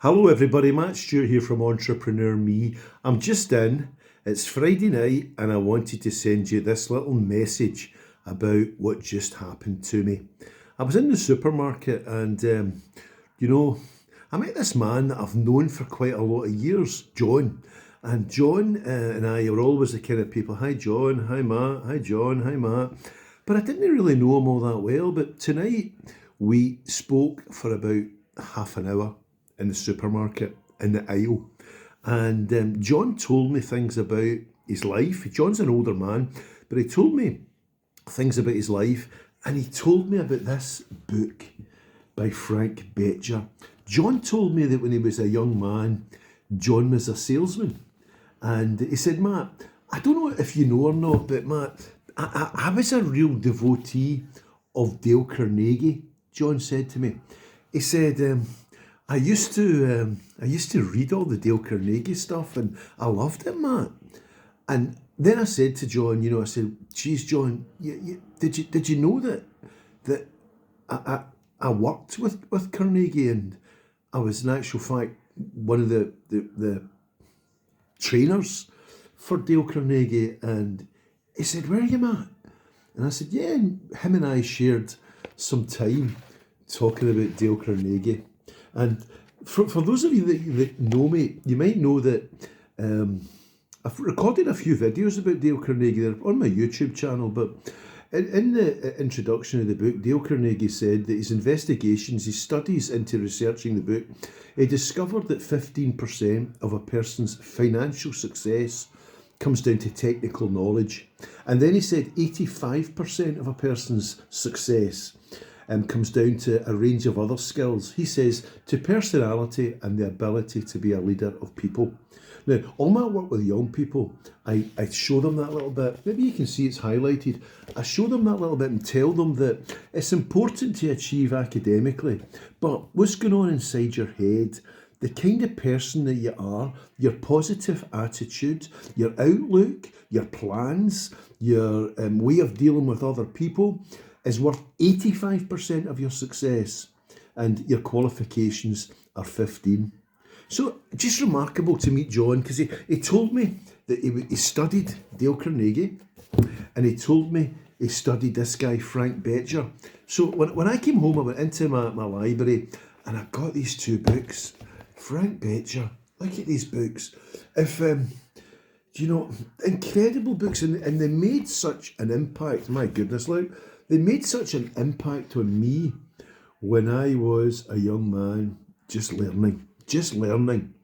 Hello, everybody. Matt Stewart here from Entrepreneur Me. I'm just in. It's Friday night, and I wanted to send you this little message about what just happened to me. I was in the supermarket, and I met this man that I've known for quite a lot of years, John. And John and I were always the kind of people. Hi, John. Hi, Matt. Hi, John. Hi, Matt. But I didn't really know him all that well. But tonight we spoke for about half an hour in the supermarket in the aisle. And John told me things about his life. John's an older man, but he told me things about his life. And he told me about this book by Frank Bettger. John told me that when he was a young man, John was a salesman. And he said, Matt, I don't know if you know or not, but Matt, I was a real devotee of Dale Carnegie, John said to me. He said, I used to read all the Dale Carnegie stuff, and I loved it, Matt. And then I said to John, I said, geez, John, did you know that I worked with Carnegie, and I was in actual fact one of the trainers for Dale Carnegie? And he said, where are you, Matt? And I said, yeah, and him and I shared some time talking about Dale Carnegie. And for those of you that know me, you might know that I've recorded a few videos about Dale Carnegie. They're on my YouTube channel, but in the introduction of the book, Dale Carnegie said that his investigations, his studies into researching the book, he discovered that 15% of a person's financial success comes down to technical knowledge. And then he said 85% of a person's success comes down to a range of other skills. He says to personality and the ability to be a leader of people. Now, all my work with young people, I show them that little bit. Maybe you can see it's highlighted. I show them that little bit and tell them that it's important to achieve academically, but what's going on inside your head, the kind of person that you are, your positive attitude, your outlook, your plans, your way of dealing with other people is worth 85% of your success, and your qualifications are 15. So just remarkable to meet John, because he told me that he studied Dale Carnegie, and he told me he studied this guy Frank Bettger. So when I came home, I went into my library and I got these two books. Frank Bettger, look at these books. Incredible books, and they made such an impact. My goodness, they made such an impact on me when I was a young man, just learning.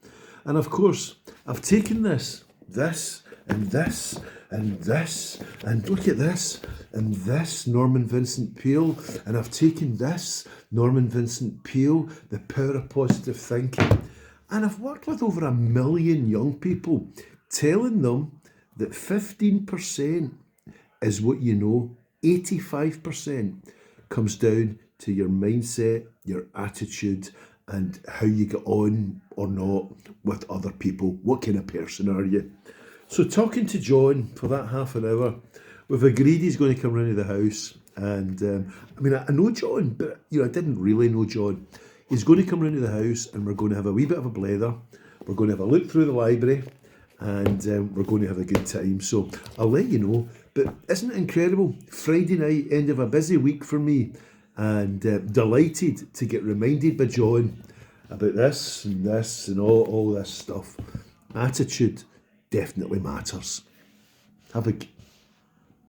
And of course, I've taken this, and this, and this, and look at this, and this, Norman Vincent Peale, and I've taken this, Norman Vincent Peale, The Power of Positive Thinking, and I've worked with over 1 million young people, telling them that 15% is what you know, 85% comes down to your mindset, your attitude, and how you get on or not with other people. What kind of person are you? So talking to John for that half an hour, we've agreed he's going to come round to the house. And I know John, but I didn't really know John. He's going to come round to the house, and we're going to have a wee bit of a blather. We're going to have a look through the library, and we're going to have a good time. So I'll let you know. But isn't it incredible? Friday night, end of a busy week for me, and delighted to get reminded by John about this and all this stuff. Attitude definitely matters. Have a